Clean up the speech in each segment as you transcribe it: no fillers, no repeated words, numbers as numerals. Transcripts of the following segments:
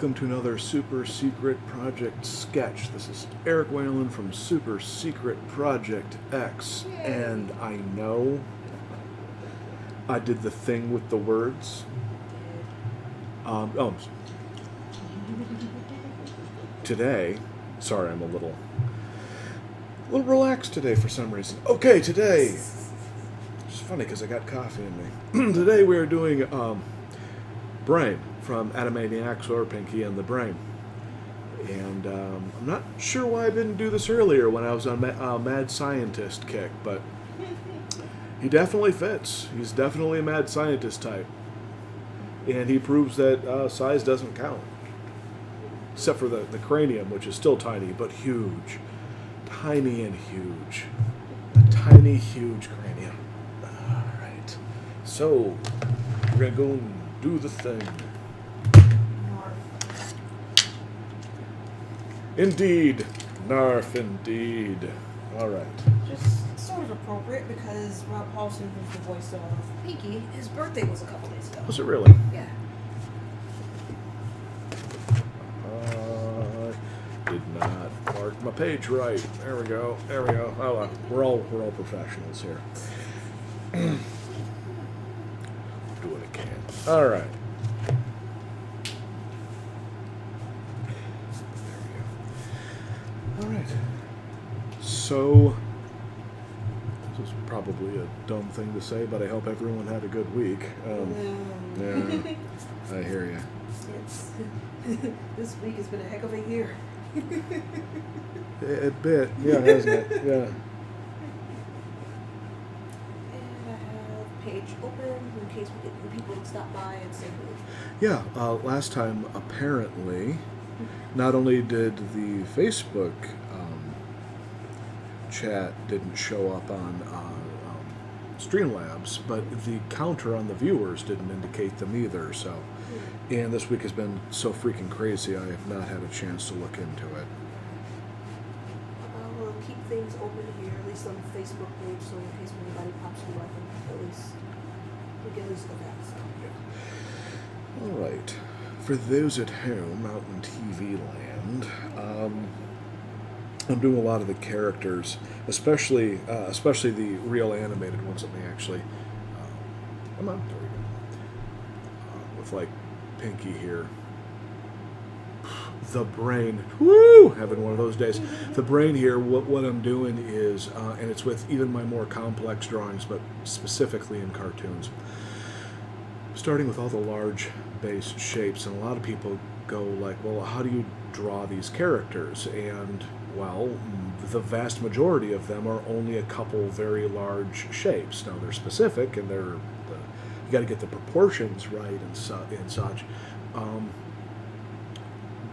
welcome to another Super Secret Project sketch. This is Eric Whalen from Super Secret Project X, and I know I did the thing with the words. Today, sorry, I'm a little relaxed today for some reason. Okay, today, it's funny because I got coffee in me. Today we are doing Brain from Animaniacs or Pinky and the Brain. And I'm not sure why I didn't do this earlier when I was on Mad Scientist kick, but he definitely fits. He's definitely a mad scientist type. And he proves that size doesn't count. Except for the cranium, which is still tiny, but huge. Tiny and huge. A tiny, huge cranium. Alright. So, we're going to go and do the thing. Indeed. Narf, indeed. Alright. Just sort of appropriate because Rob Paulson, who's the voice of Pinky, his birthday was a couple days ago. Was it really? Yeah. Did not mark my page right. There we go. There we go. Oh, we're all professionals here. Do what I can. All right. There we go. All right. So this is probably a dumb thing to say, but I hope everyone had a good week. Yeah, I hear you. It's this week has been a heck of a year. A bit, yeah, hasn't it? Yeah. And I have page open in case we get people to stop by and say Yeah, last time apparently, not only did the Facebook chat didn't show up on Streamlabs, but the counter on the viewers didn't indicate them either. So, and this week has been so freaking crazy, I have not had a chance to look into it. we'll keep things open here, at least on the Facebook page, so in case anybody pops in, at least we can at least go back. So. Yeah. All right. For those at home out in TV land, I'm doing a lot of the characters, especially the real animated ones that they actually. Come on, there we go. With like Pinky here. The Brain, woo! Having one of those days. The Brain here. What I'm doing is, and it's with even my more complex drawings, but specifically in cartoons. Starting with all the large base shapes, and a lot of people go like, well, how do you draw these characters? And well, the vast majority of them are only a couple very large shapes. Now they're specific, and you got to get the proportions right and such.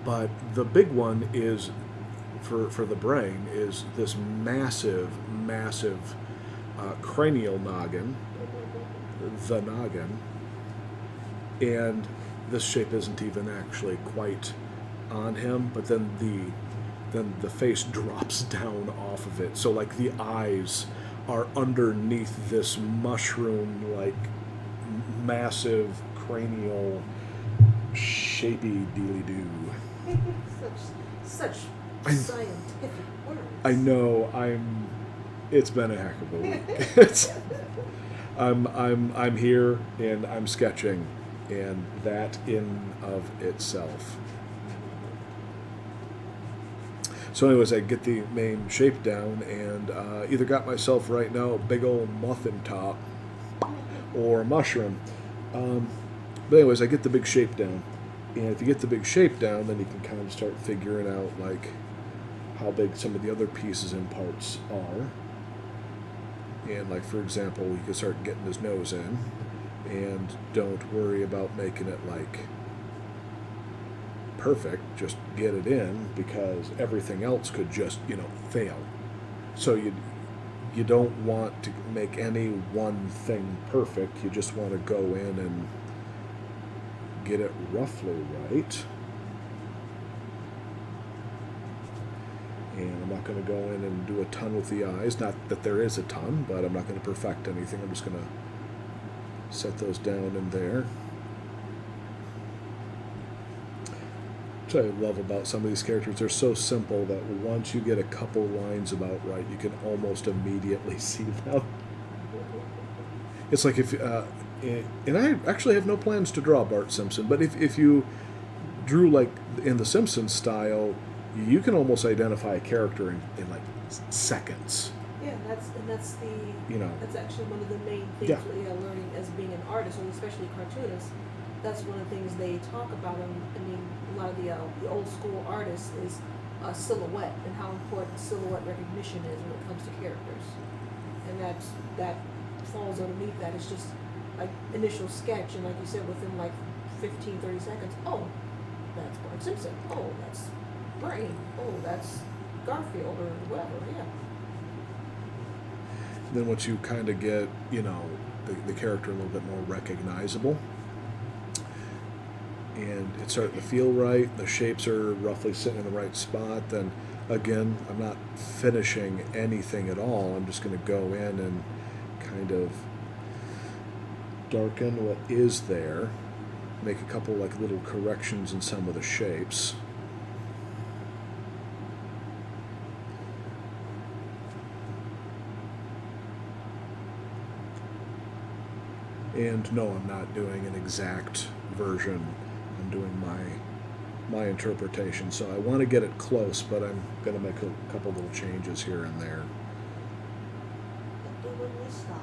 But the big one is for the Brain is this massive cranial noggin, the noggin, and this shape isn't even actually quite on him, but then the face drops down off of it. So like the eyes are underneath this mushroom like massive cranial shapey dealy doo. Such scientific words. I know it's been a heck of a week. I'm here and I'm sketching, and that in of itself. So anyways, I get the main shape down and either got myself right now a big old muffin top or mushroom. But anyways, I get the big shape down. And if you get the big shape down, then you can kind of start figuring out like how big some of the other pieces and parts are. And like for example, you can start getting his nose in, and don't worry about making it like perfect. Just get it in, because everything else could just fail. So you don't want to make any one thing perfect. You just want to go in and get it roughly right. And I'm not going to go in and do a ton with the eyes. Not that there is a ton, but I'm not going to perfect anything. I'm just going to set those down in there. Which I love about some of these characters. They're so simple that once you get a couple lines about right, you can almost immediately see them. It's like if, and I actually have no plans to draw Bart Simpson, but if you drew like in the Simpsons style, you can almost identify a character in like seconds. Yeah, that's the You know. that's actually one of the main things Yeah. we are learning as being an artist, and especially cartoonist. That's one of the things they talk about. I mean, a lot of the old school artists is silhouette and how important silhouette recognition is when it comes to characters, and that falls underneath that. It's just like initial sketch, and like you said, within like 15, 30 seconds, oh, that's Bart Simpson. Oh, that's Brain. Oh, that's Garfield or whatever. Yeah. Then once you kind of get, you know, the character a little bit more recognizable, and it's starting to feel right, the shapes are roughly sitting in the right spot, then again, I'm not finishing anything at all. I'm just going to go in and kind of darken what is there, make a couple like little corrections in some of the shapes. And no, I'm not doing an exact version. I'm doing my interpretation. So I want to get it close, but I'm going to make a couple little changes here and there. Doing this style.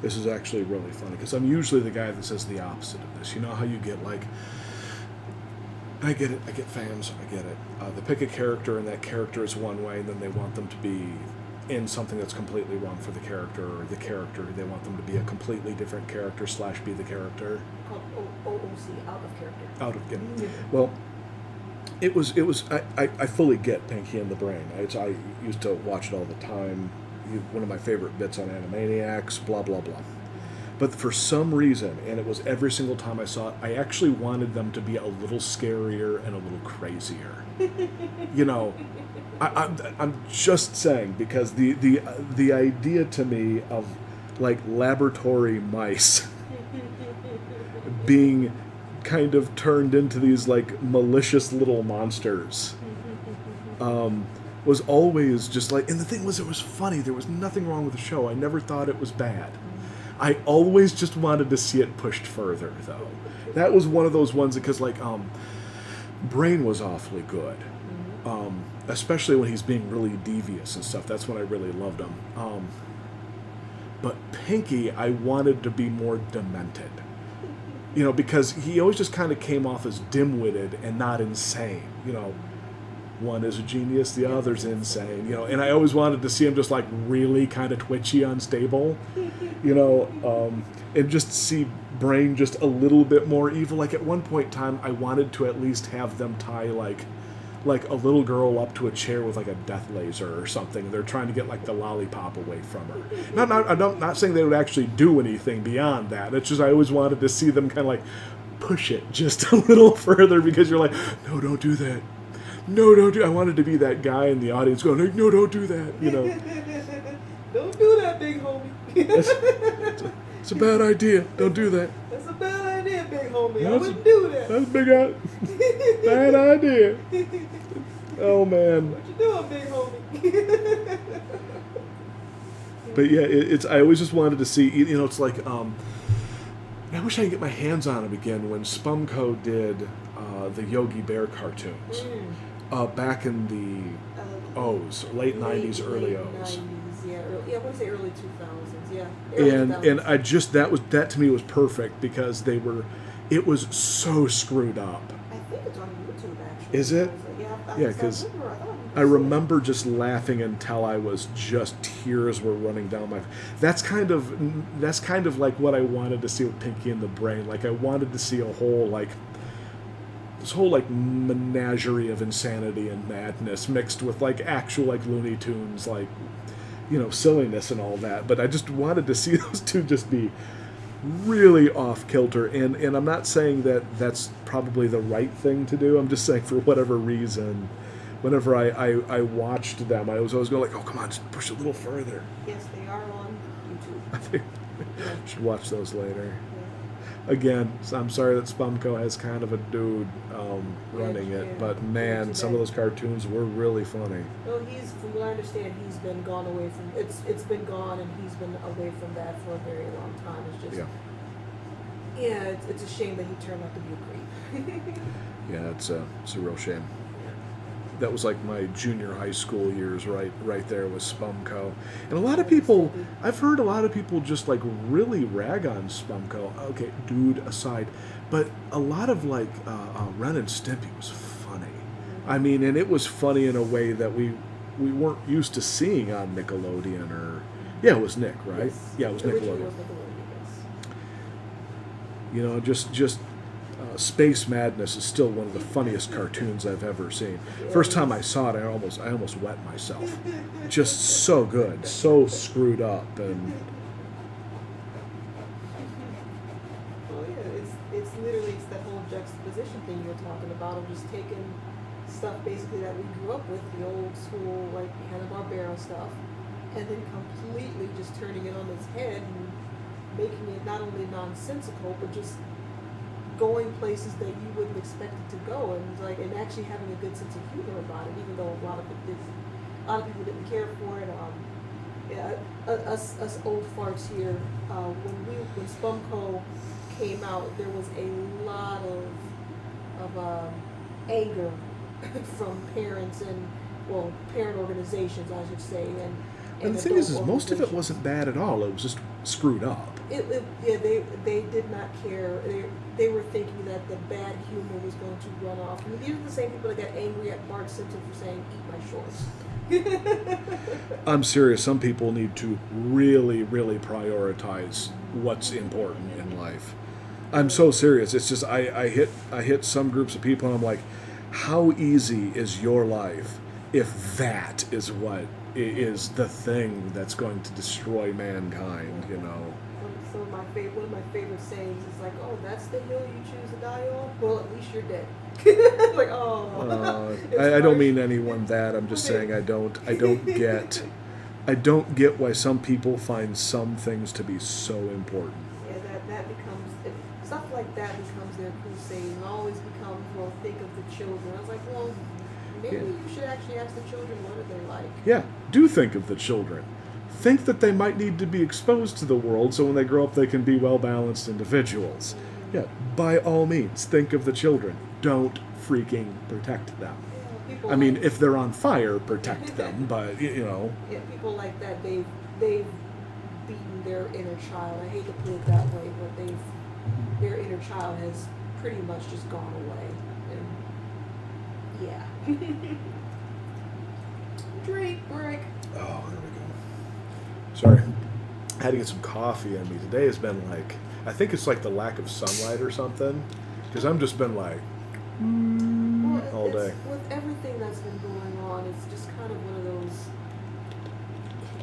This is actually really funny because I'm usually the guy that says the opposite of this. You know how you get like, I get it, I get fans, I get it. They pick a character and that character is one way, and then they want them to be in something that's completely wrong for the character, or the character, they want them to be a completely different character / be the character. Called OOC, out of character. Out of Yeah. well, it was I fully get Pinky and the Brain. I used to watch it all the time. One of my favorite bits on Animaniacs, blah blah blah. But for some reason, and it was every single time I saw it, I actually wanted them to be a little scarier and a little crazier. You know, I'm just saying, because the idea to me of like laboratory mice being kind of turned into these like malicious little monsters was always just like, and the thing was, it was funny. There was nothing wrong with the show. I never thought it was bad. I always just wanted to see it pushed further, though. That was one of those ones because, like, Brain was awfully good, especially when he's being really devious and stuff. That's when I really loved him. But Pinky, I wanted to be more demented, you know, because he always just kind of came off as dim-witted and not insane, you know. One is a genius, the other's insane, you know, and I always wanted to see him just like really kind of twitchy, unstable, you know, and just see Brain just a little bit more evil. Like at one point in time, I wanted to at least have them tie like a little girl up to a chair with like a death laser or something. They're trying to get like the lollipop away from her. I'm not saying they would actually do anything beyond that. It's just I always wanted to see them kind of like push it just a little further, because you're like, no, don't do that. No, don't do. I wanted to be that guy in the audience going, like, no, don't do that. You know, Don't do that, big homie. it's a bad idea. Don't do that. That's a bad idea, big homie. I That's- wouldn't do that. That's a bad idea. Oh man. What you doing, big homie? But yeah, it's. I always just wanted to see. You know, it's like. I wish I could get my hands on him again when Spumco did the Yogi Bear cartoons. Back in the O's, late 90s, early O's. 90s, yeah. I want to say early 2000s, yeah. And I just, that to me was perfect, because it was so screwed up. I think it's on YouTube, actually. Is it? Yeah, 'cause I remember just laughing until I was just, tears were running down my. That's kind of like what I wanted to see with Pinky and the Brain. Like I wanted to see a whole like this whole like menagerie of insanity and madness mixed with like actual like Looney Tunes, like, you know, silliness and all that. But I just wanted to see those two just be really off kilter, and I'm not saying that that's probably the right thing to do. I'm just saying for whatever reason, whenever I watched them, I was always going like, oh come on, just push it a little further. Yes, they are on YouTube. I think Yeah. should watch those later. Yeah. Again, I'm sorry that Spumco has kind of a dude running Yeah. it, but man, some of those cartoons were really funny. No, he's, from what I understand, he's been gone away from, it's been gone, and he's been away from that for a very long time. It's just, Yeah, it's a shame that he turned out to be a creep. yeah, it's a real shame. That was like my junior high school years, right there with Spumco. And a lot of people, I've heard a lot of people just like really rag on Spumco. Okay, dude aside, but a lot of like Ren and Stimpy was funny. I mean, and it was funny in a way that we weren't used to seeing on Nickelodeon or, yeah, it was Nick, right? Yes. Yeah, it was Originally Nickelodeon. it was Nickelodeon, yes. You know, just Space Madness is still one of the funniest cartoons I've ever seen. First time I saw it, I almost wet myself. Just so good, so screwed up, and Oh yeah, it's literally, it's that whole juxtaposition thing you're talking about, of just taking stuff basically that we grew up with, the old school like Hanna-Barbera stuff, and then completely just turning it on its head and making it not only nonsensical but just going places that you wouldn't expect it to go, and like, and actually having a good sense of humor about it, even though a lot of people didn't care for it. Yeah, us old farts here. When Spumco came out, there was a lot of anger from parents and, well, parent organizations, I should say, and the thing is most of it wasn't bad at all. It was just screwed up. Yeah, they did not care. They were thinking that the bad humor was going to run off. I mean, these are the same people that got angry at Bart Simpson for saying, "Eat my shorts." I'm serious. Some people need to really, really prioritize what's important in life. I'm so serious. It's just I hit some groups of people, and I'm like, how easy is your life if that is what is the thing that's going to destroy mankind? You know. So one of my favorite sayings is like, "Oh, that's the hill you choose to die on. Well, at least you're dead." Like, oh. I don't mean anyone that. I'm just saying I don't get why some people find some things to be so important. Yeah, that becomes, stuff like that becomes their crusade, and always becomes, well, think of the children. I was like, well, maybe you should actually ask the children what are they like. Yeah, do think of the children. Think that they might need to be exposed to the world so when they grow up they can be well-balanced individuals. Yeah, by all means, think of the children. Don't freaking protect them. Yeah, I mean, if they're on fire, protect them, but, you know. Yeah, people like that, they've beaten their inner child. I hate to put it that way, but their inner child has pretty much just gone away. And yeah. Drink break. Oh, there we go. Sorry. I had to get some coffee in me. Today has been like, I think it's like the lack of sunlight or something. Because I've just been like, all day. With everything that's been going on, it's just kind of one of those,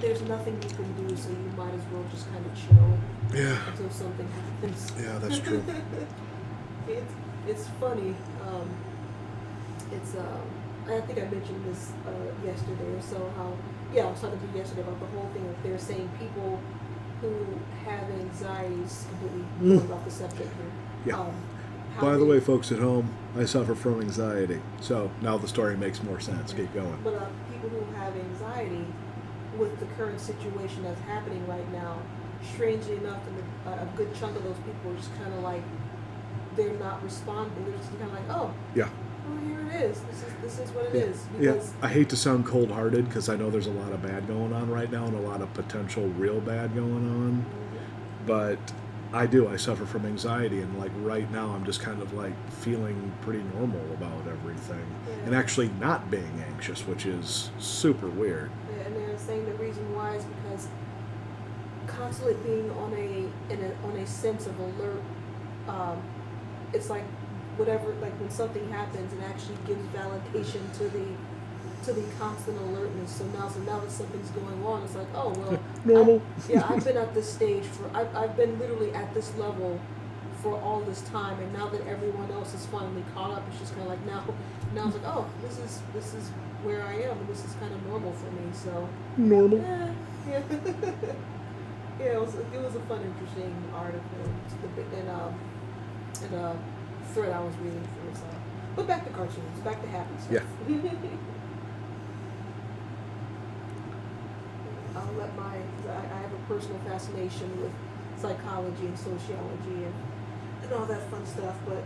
there's nothing you can do, so you might as well just kind of chill yeah, until something happens. yeah, that's true. It's funny. I think I mentioned this yesterday or so. I was talking to you yesterday about the whole thing that they're saying people who have anxieties, completely going off the subject here. Yeah. how By the they- way, folks at home, I suffer from anxiety. So now the story makes more sense. Keep going. But people who have anxiety with the current situation that's happening right now, strangely enough, a good chunk of those people are just kind of like, they're not responding. They're just kind of like, oh, Yeah. well, here it is. This is what it Yeah. is. Yeah. Because I hate to sound cold-hearted because I know there's a lot of bad going on right now and a lot of potential real bad going on. But I do. I suffer from anxiety, and like right now, I'm just kind of like feeling pretty normal about everything, and actually not being anxious, which is super weird. and they're saying the reason why is because constantly being on a sense of alert. It's like whatever, like when something happens, it actually gives validation to the constant alertness. So now that something's going on, it's like, oh well, Normal. I've been at this stage I've been literally at this level for all this time, and now that everyone else is finally caught up, it's just kind of like now it's like, oh, this is where I am, and this is kind of normal for me. So Normal. yeah. Yeah, it was a fun, interesting article and a thread I was reading through. So, but back to cartoons, back to happy stuff. Yeah. I'll let I have a personal fascination with psychology and sociology and all that fun stuff, but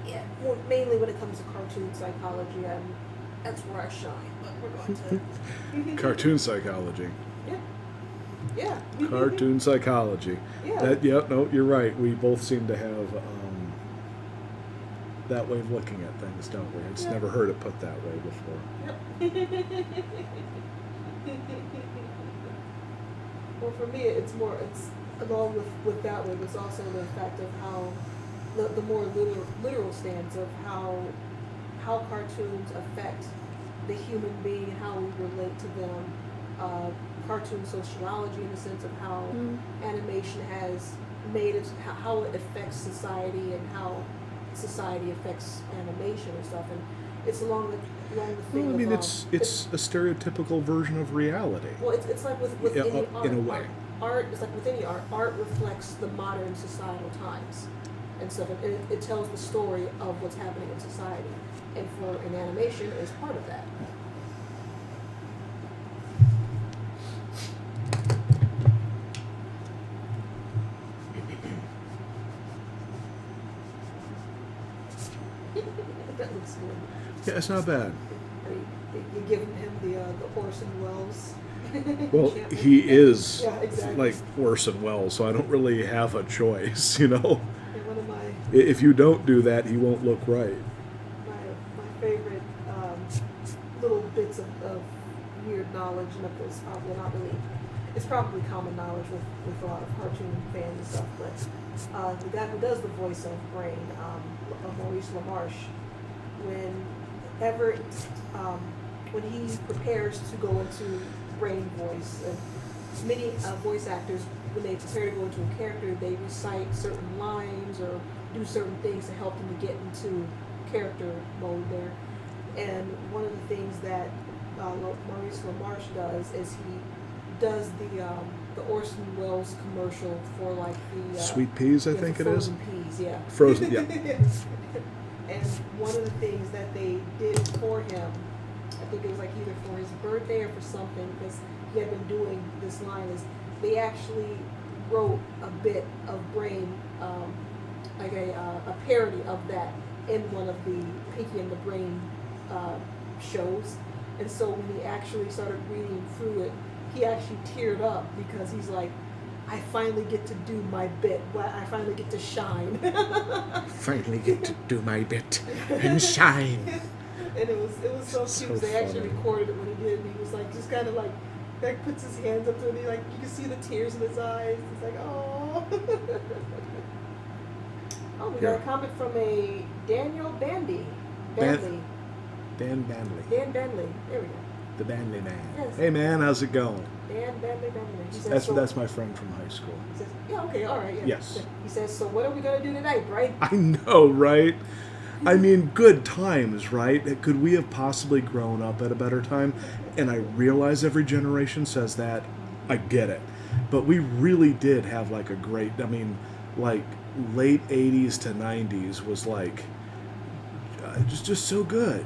yeah, mainly when it comes to cartoon psychology, that's where I shine. But we're going to Cartoon psychology. Yeah. Yeah. Cartoon psychology. Yeah. No, you're right. We both seem to have that way of looking at things, don't we? I've just never heard it put that way before. Yep. Well, for me, it's along with that way, it's also the fact of how the more literal stance of how cartoons affect the human being and how we relate to them. Cartoon sociology in the sense of how animation has made it, how it affects society and how society affects animation and stuff, and it's along the thing. Well, I mean, of, it's a stereotypical version of reality. well, it's like with Yeah, any art. in a way. Art is like with any art reflects the modern societal times and stuff. It tells the story of what's happening in society, and for an animation is part of that. That looks good. Yeah, it's not bad. You giving him the Orson Welles. Well, Can't he make- is Yeah, exactly. like Orson Welles, so I don't really have a choice, you know. And one of my If you don't do that, he won't look right. my favorite little bits of weird knowledge, and it's probably not really, it's probably common knowledge with a lot of cartoon fans and stuff, but the guy who does the voice of Brain, Maurice LaMarche, when he prepares to go into Brain voice, and many voice actors, when they prepare to go into a character, they recite certain lines or do certain things to help them to get into character mode there. And one of the things that Maurice LaMarche does is he does the Orson Welles commercial for like the Sweet peas, I think it is. frozen peas, yeah. Frozen, yeah. And one of the things that they did for him, I think it was like either for his birthday or for something, because he had been doing this line, is they actually wrote a bit of Brain, like a parody of that in one of the Pinky and the Brain shows. And so when he actually started reading through it, he actually teared up because he's like, I finally get to do my bit. I finally get to shine. Finally get to do my bit and shine. And it was so So cute. They actually funny. recorded it when he did, and he was like, just kind of like puts his hands up to it, and like you can see the tears in his eyes. It's like, oh. Oh, we got Yeah. a comment from a Daniel Bandy. Ban- Bandley. Dan Banley, Dan Bandley. There we go. the Banley man. Yes. Hey man, how's it going? Dan Bandley. He says, That's my friend from high school. He says, yeah, okay, all right, yeah. Yes. He says, so what are we gonna do tonight, Bright? I know, right? I mean, good times, right? Could we have possibly grown up at a better time? And I realize every generation says that. I get it. But we really did have like a great, I mean, like late 80s to 90s was like just so good.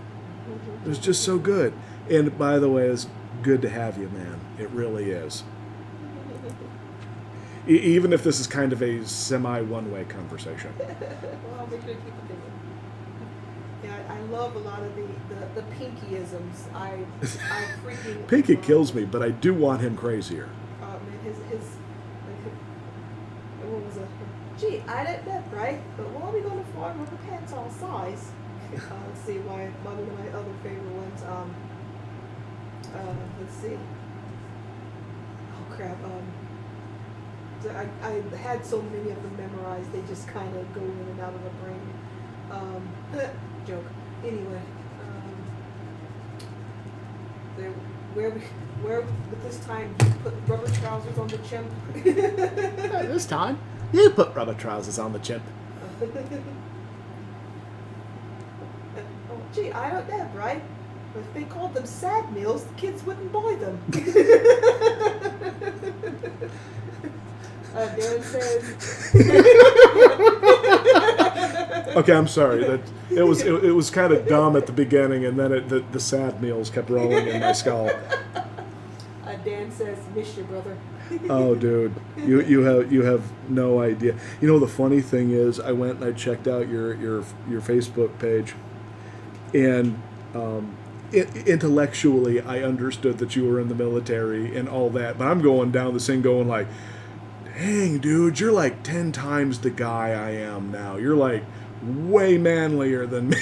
It was just so good. And by the way, it's good to have you, man. It really is. Even if this is kind of a semi one-way conversation. Well, I'll make sure to keep it thinking. Yeah, I love a lot of the Pinky-isms. I freaking Pinky love- kills me, but I do want him crazier. Man, his like, what was it? Gee, I didn't bet, right? But what are we going to farm with the pants all size? Let's see, one of my other favorite ones. Let's see. Oh crap. I had so many of them memorized. They just kind of go in and out of the brain. Joke. Anyway, there, where with this time you put rubber trousers on the chimp. This time, you put rubber trousers on the chimp. Oh, gee, I don't know, right? But if they called them sad meals, the kids wouldn't buy them. Darren says. Okay, I'm sorry. That it was kind of dumb at the beginning, and then the sad meals kept rolling in my skull. Dan says, "Miss you, brother." Oh, dude, you have no idea. You know, the funny thing is, I went and I checked out your Facebook page, and intellectually, I understood that you were in the military and all that. But I'm going down this thing, going like, "Dang, dude, you're like 10 times the guy I am now. You're like way manlier than me."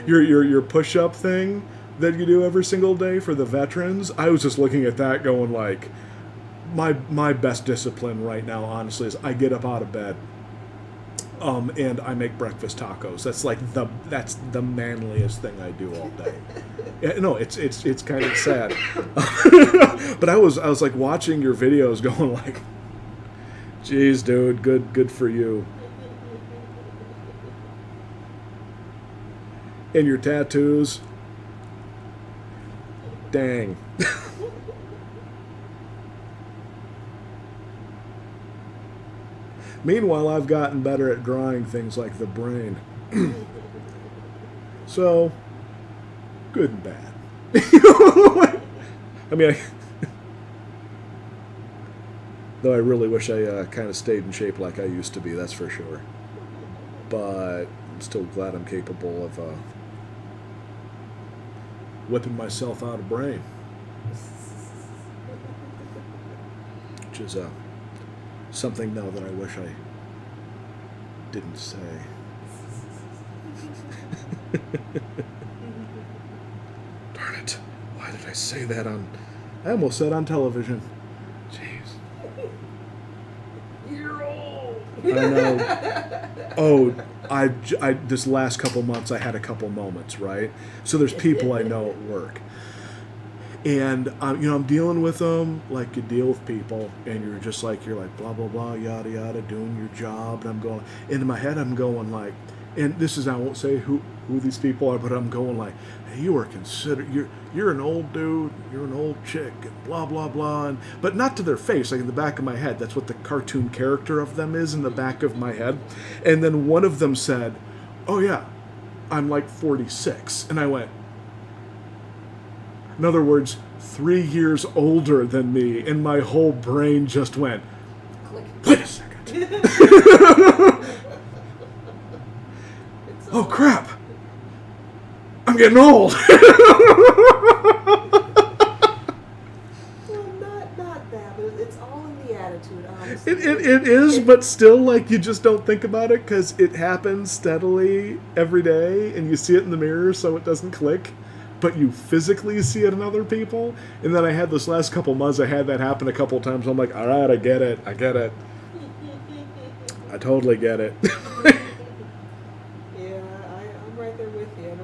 your push-up thing that you do every single day for the veterans, I was just looking at that going like, my best discipline right now, honestly, is I get up out of bed, and I make breakfast tacos. That's like that's the manliest thing I do all day. Yeah, no, it's kind of sad. But I was like watching your videos going like, geez, dude, good for you. And your tattoos, dang. Meanwhile, I've gotten better at drawing things like the brain. So, good and bad. I mean, though I really wish I kind of stayed in shape like I used to be, that's for sure. But I'm still glad I'm capable of whipping myself out of brain. Which is something now that I wish I didn't say. Darn it. Why did I say that on... I almost said on television. Jeez. You're old. I know. Oh, I this last couple months I had a couple moments, right? So there's people I know at work. And I'm dealing with them like you deal with people, and you're like blah blah blah yada yada, doing your job, and I'm going into my head. I'm going like, and this is, I won't say who these people are, but I'm going like, hey, you are considered, you're an old dude, you're an old chick, and blah blah blah, but not to their face, like in the back of my head. That's what the cartoon character of them is in the back of my head. And then one of them said, "Oh yeah, I'm like 46," and I went. In other words, 3 years older than me, and my whole brain just went, Click. wait a second. Oh crap! I'm getting old! Well, not that, but it's all in the attitude, honestly. It is, but still, like, you just don't think about it because it happens steadily every day, and you see it in the mirror, so it doesn't click. But you physically see it in other people. And then I had this last couple months, I had that happen a couple times. I'm like, all right, I get it. I totally get it. Yeah, I'm right there with you.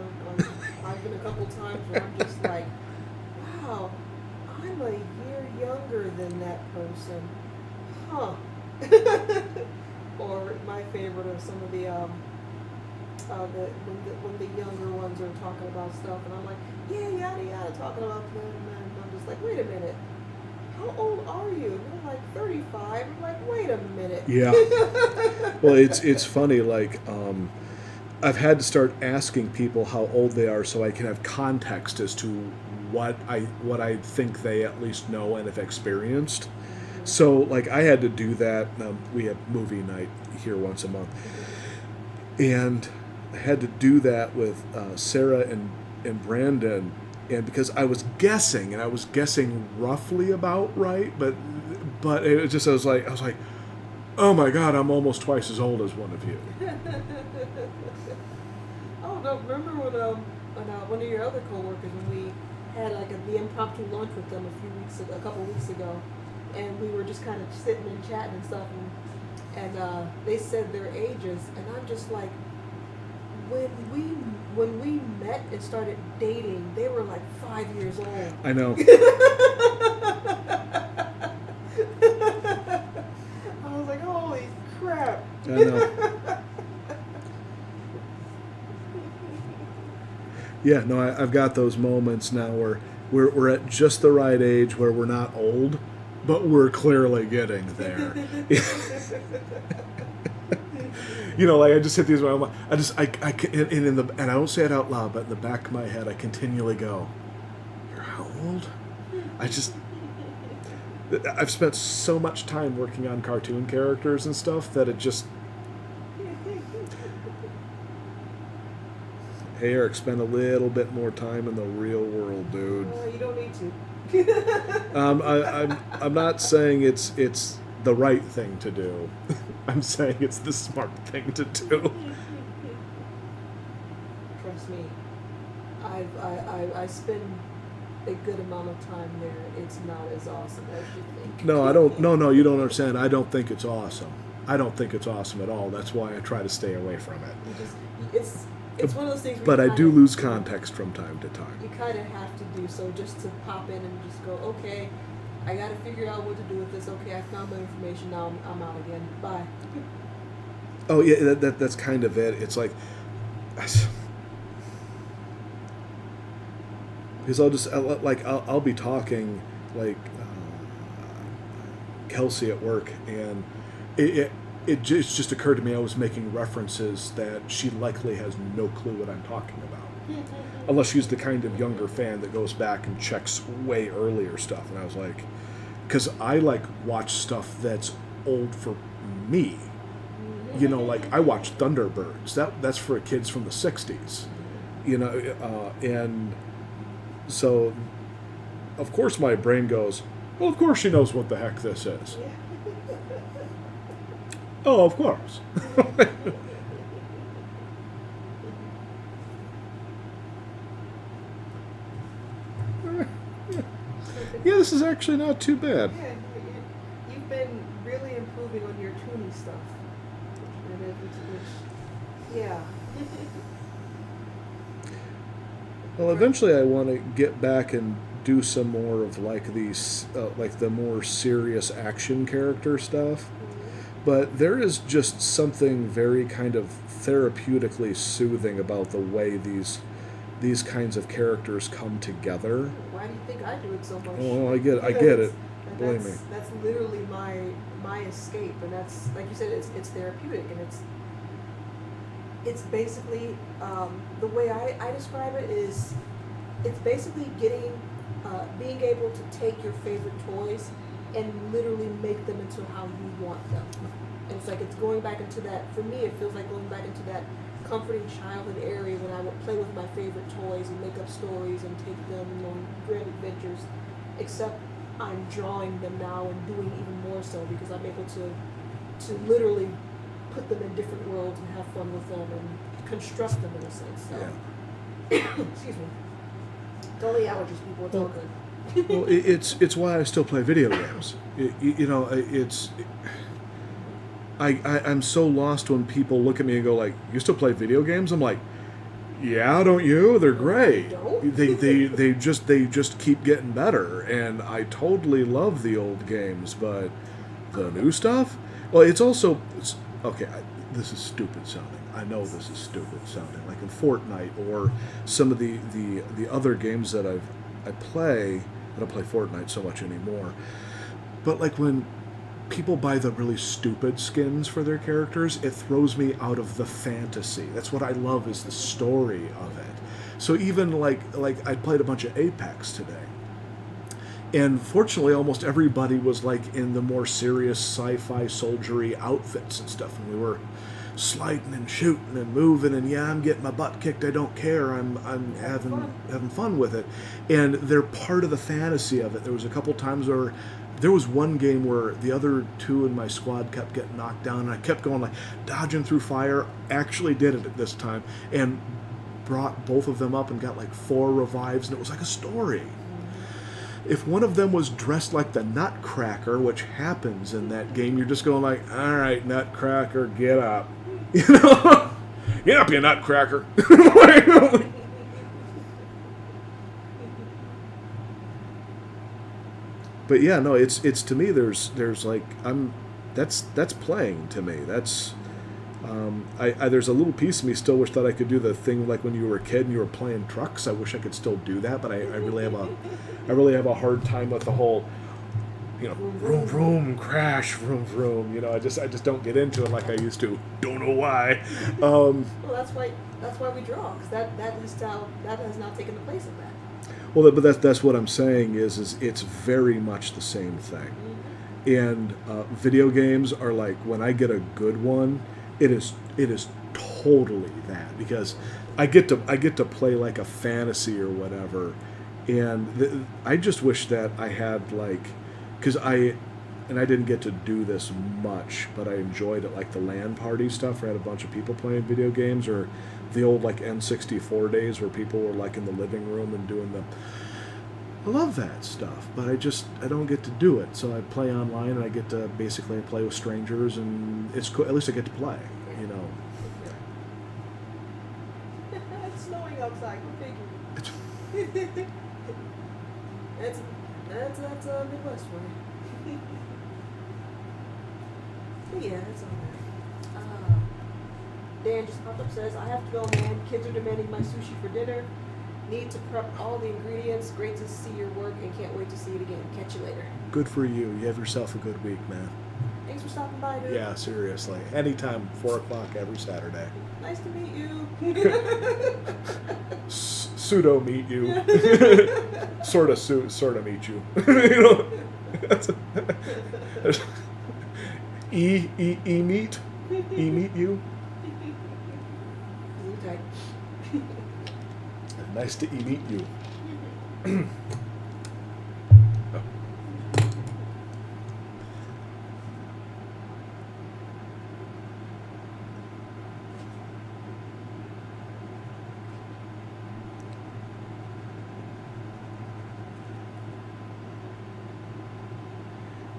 I've been a couple times where I'm just like, wow, I'm a year younger than that person. Huh. Or my favorite of some of the when the younger ones are talking about stuff, and I'm like, yeah, yada yada, talking about them, and I'm just like, wait a minute, how old are you? And they're like 35. I'm like, wait a minute. Yeah. Well, it's funny. Like, I've had to start asking people how old they are so I can have context as to what I think they at least know and have experienced. So, like, I had to do that. We have movie night here once a month, and I had to do that with Sarah and Brandon, and because I was guessing roughly about right, but it was just I was like, oh my God, I'm almost twice as old as one of you. Oh no! Remember when one of your other coworkers, when we had like the impromptu lunch with them a couple weeks ago, and we were just kind of sitting and chatting and stuff, and they said their ages, and I'm just like, when we met and started dating, they were like 5 years old. I know. I was like, holy crap. I know. Yeah, no, I've got those moments now where we're at just the right age where we're not old, but we're clearly getting there. You know, like I just hit these. I and I don't say it out loud, but in the back of my head, I continually go, "You're how old?" I've spent so much time working on cartoon characters and stuff that it just. Hey, Eric, spend a little bit more time in the real world, dude. You don't need to. I'm not saying it's the right thing to do. I'm saying it's the smart thing to do. Trust me, I spend a good amount of time there. It's not as awesome as you think. No, I don't. No, you don't understand. I don't think it's awesome. I don't think it's awesome at all. That's why I try to stay away from it. It's one of those things. But I do lose context from time to time. You kind of have to do so just to pop in and just go, okay, I got to figure out what to do with this. Okay, I found my information. Now I'm out again. Bye. Oh yeah, that's kind of it. It's like, because I'll be talking like Kelsey at work, and it just occurred to me I was making references that she likely has no clue what I'm talking about. Unless she's the kind of younger fan that goes back and checks way earlier stuff. And I was like, because I watch stuff that's old for me. You know, like I watch Thunderbirds. That's for kids from the 60s. You know, and so of course my brain goes, well, of course she knows what the heck this is. Oh, of course. Yeah, this is actually not too bad. Yeah, you've been really improving on your Toonie stuff. Yeah. Well, eventually I want to get back and do some more of these, the more serious action character stuff. But there is just something very kind of therapeutically soothing about the way these kinds of characters come together. Why do you think I do it so much? Oh, I get it. Believe me. That's literally my escape, and that's, like you said, it's therapeutic, and it's basically the way I describe it is it's basically being able to take your favorite toys and literally make them into how you want them. And it's like it's going back into that, for me it feels like going back into that comforting childhood area when I would play with my favorite toys and make up stories and take them on grand adventures, except I'm drawing them now and doing even more so because I'm able to literally put them in different worlds and have fun with them and construct them in a sense. So. Yeah. Excuse me. It's only allergies, people. It's all good. Well, it's why I still play video games. I'm so lost when people look at me and go like, "You still play video games?" I'm like, "Yeah, don't you? They're great. They just keep getting better, and I totally love the old games, but the new stuff. Well, it's okay. This is stupid sounding. I know this is stupid sounding. Like in Fortnite or some of the other games that I play. I don't play Fortnite so much anymore. But like when people buy the really stupid skins for their characters, it throws me out of the fantasy. That's what I love, is the story of it. So even like I played a bunch of Apex today. And fortunately, almost everybody was like in the more serious sci-fi soldiery outfits and stuff. And we were sliding and shooting and moving, and yeah, I'm getting my butt kicked. I don't care. I'm having fun with it, and they're part of the fantasy of it. There was a couple times where there was one game where the other two in my squad kept getting knocked down, and I kept going like dodging through fire. Actually did it this time, and brought both of them up and got like 4 revives, and it was like a story. If one of them was dressed like the Nutcracker, which happens in that game, you're just going like, all right, Nutcracker, get up. You know? Yep, you nutcracker. But yeah, no, it's to me. There's like that's playing to me. That's I there's a little piece of me still wish that I could do the thing like when you were a kid and you were playing trucks. I wish I could still do that, but I really have a hard time with the whole, vroom vroom crash vroom vroom. I just don't get into it like I used to. Don't know why. Well, that's why we draw, because that has now taken the place of that. Well, but that's what I'm saying is it's very much the same thing. And video games are like, when I get a good one, it is totally that, because I get to play like a fantasy or whatever, and I just wish that I had like, because I didn't get to do this much, but I enjoyed it, like the LAN party stuff where I had a bunch of people playing video games, or the old like N64 days where people were like in the living room and doing the. I love that stuff, but I don't get to do it. So I play online, and I get to basically play with strangers, and it's cool. At least I get to play, It's snowing outside. Go figure. That's Midwest for you. But yeah, that's all right. Dan just popped up, says, I have to go, man. Kids are demanding my sushi for dinner. Need to prep all the ingredients. Great to see your work and can't wait to see it again. Catch you later. Good for you. You have yourself a good week, man. Thanks for stopping by, dude. Yeah, seriously. Anytime, 4 o'clock every Saturday. Nice to meet you. Pseudo meet you. sort of meet you. Meet you. Okay. Nice to meet you.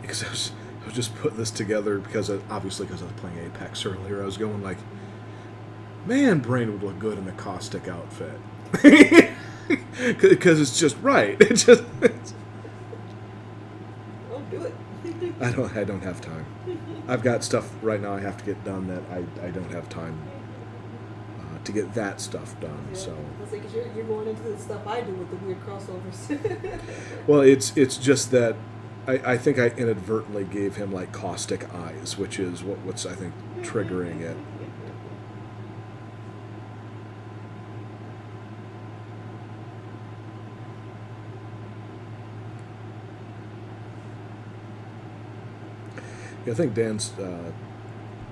Because I was just putting this together because obviously because I was playing Apex earlier. I was going like, man, Brain would look good in a caustic outfit. Because it's just right. It's just. Don't do it. I don't have time. I've got stuff right now I have to get done that I don't have time to get that stuff done. Yeah. So. I was like, 'cause you're going into the stuff I do with the weird crossovers. Well, it's just that I think I inadvertently gave him like caustic eyes, which is what's I think triggering it. Yeah, I think Dan's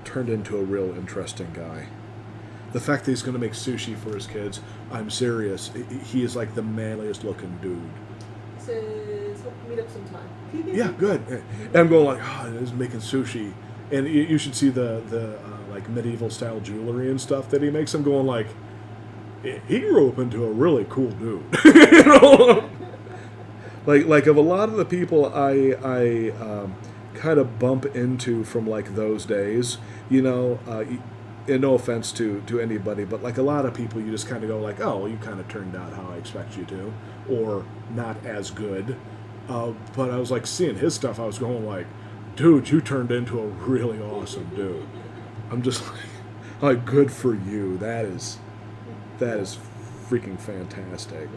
turned into a real interesting guy. The fact that he's going to make sushi for his kids, I'm serious. He is like the manliest looking dude. Says, hope to meet up sometime. Yeah, good. And I'm going like, he's making sushi, and you should see the like medieval style jewelry and stuff that he makes. I'm going like, he grew up into a really cool dude. Like of a lot of the people I kind of bump into from like those days, and no offense to anybody, but like a lot of people you just kind of go like, oh, well, you kind of turned out how I expect you to, or not as good. But I was like seeing his stuff, I was going like, dude, you turned into a really awesome dude. I'm just like good for you. That is freaking fantastic.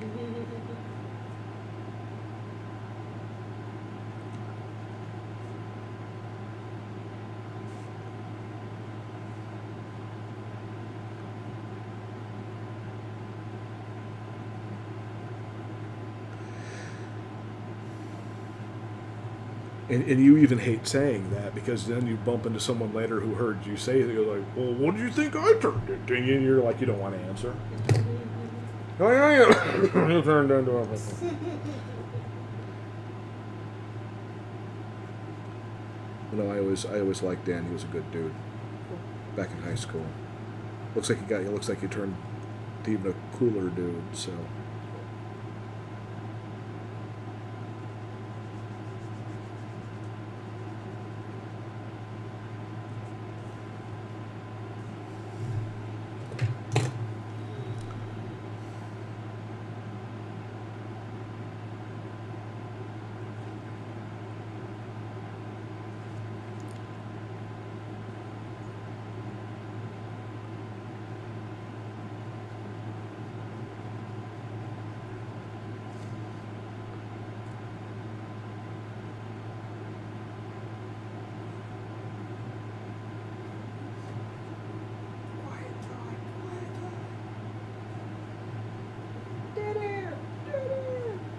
And you even hate saying that because then you bump into someone later who heard you say it. You're like, well, what do you think I turned into? And you're like, you don't want to answer. Oh, yeah. You turned into everything. I always liked Dan. He was a good dude back in high school. Looks like he turned to even a cooler dude. So.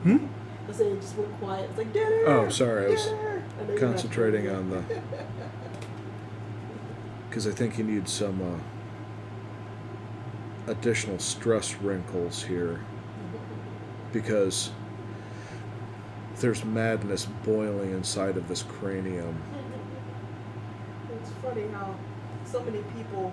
I said it just went quiet. It's like dinner. Oh, sorry, I was dinner. And then concentrating on the, because I think you need some additional stress wrinkles here, because there's madness boiling inside of this cranium. It's funny how so many people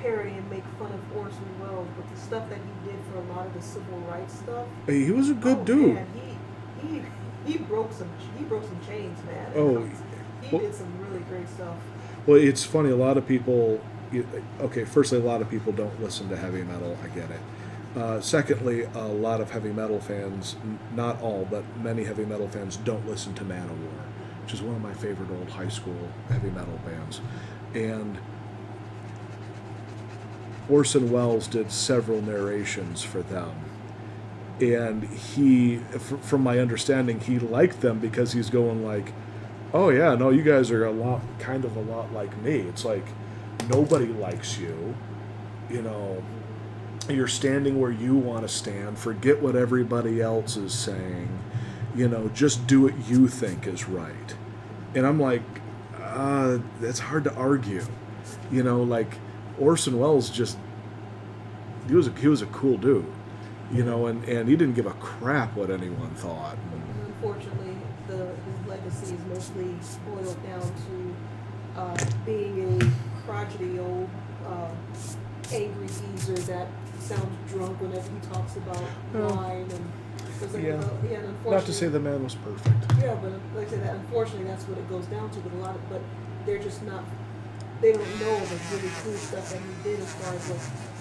parody and make fun of Orson Welles, but the stuff that he did for a lot of the civil rights stuff. Hey, he was a good dude. Man, he broke some chains, man. Oh, He did some really great stuff. Well, it's funny. A lot of people. Okay, firstly, a lot of people don't listen to heavy metal. I get it. Secondly, a lot of heavy metal fans, not all, but many heavy metal fans, don't listen to Manowar, which is one of my favorite old high school heavy metal bands. And Orson Welles did several narrations for them. And he, from my understanding, he liked them because he's going like, oh yeah, no, you guys are a lot like me. It's like, nobody likes you, you know, you're standing where you want to stand, forget what everybody else is saying, you know, just do what you think is right. And I'm like, that's hard to argue, you know, like Orson Welles just, he was a cool dude, you know, and he didn't give a crap what anyone thought. Unfortunately, his legacy is mostly boiled down to being a crotchety old angry geezer that sounds drunk whenever he talks about wine and like, Yeah. and unfortunately, Not to say the man was perfect. yeah, but like I said, that unfortunately that's what it goes down to. But they're just not. They don't know the really cool stuff that he did as far as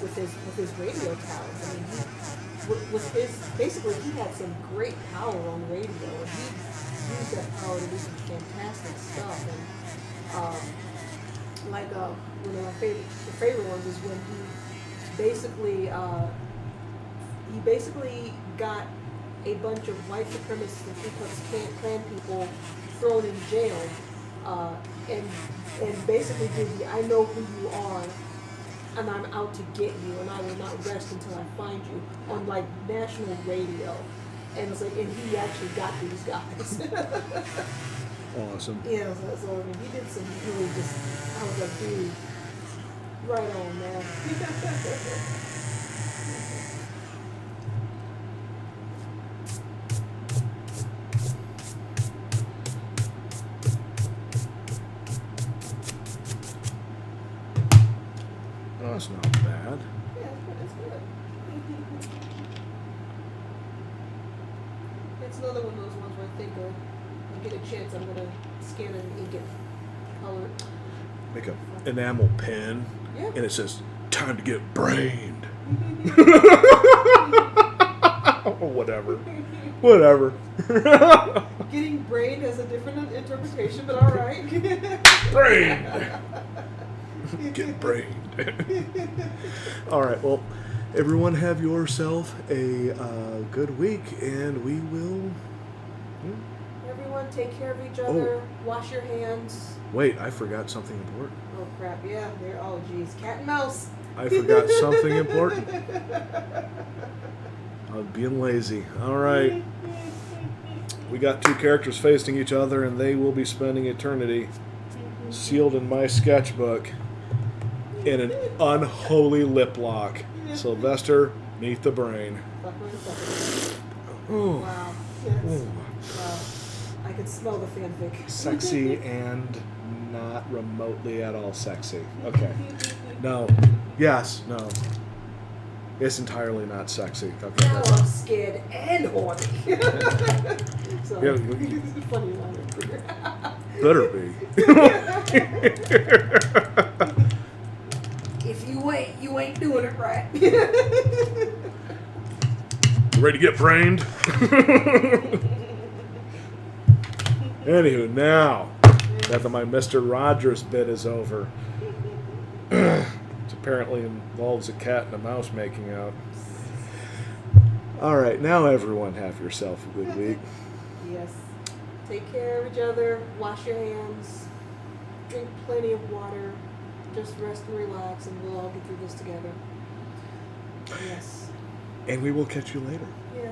with his radio talent. I mean, with his basically he had some great power on radio, and he used that power to do some fantastic stuff. And like one of my favorite ones is when he basically got a bunch of white supremacist and Ku Klux Klan people thrown in jail, and basically did the I know who you are, and I'm out to get you, and I will not rest until I find you on like national radio, and it's like, and he actually got these guys. Awesome. Yeah, so I mean, he did some really just, I was like, dude, right on, man. Oh, that's not bad. Yeah, it's good. It's another one of those ones where I think I get a chance, I'm going to scan it and ink it, color it. Make a enamel pen, Yeah. and it says, time to get brained. Or whatever. Whatever. Getting brain has a different interpretation, but all right. Brained. Get brained. All right, well, everyone have yourself a good week, and we will... Everyone take care of each other, wash your hands. Wait, I forgot something important. Oh crap, yeah, there, oh geez, cat and mouse. I forgot something important. I was being lazy. All right. We got two characters facing each other, and they will be spending eternity sealed in my sketchbook in an unholy lip lock. Sylvester, meet the brain. Ooh. Wow, yes. Ooh. Wow. I can smell the fanfic. Sexy and not remotely at all sexy. Okay. No. Yes. No. It's entirely not sexy. Okay. Now I'm scared and horny. So, Yeah, it's a funny line right there. Better be. If you ain't doing it right. You ready to get brained? Anywho, now that my Mr. Rogers bit is over, it apparently involves a cat and a mouse making out. All right, now everyone have yourself a good week. Yes. Take care of each other. Wash your hands. Drink plenty of water. Just rest and relax, and we'll all get through this together. Yes. And we will catch you later. Yeah.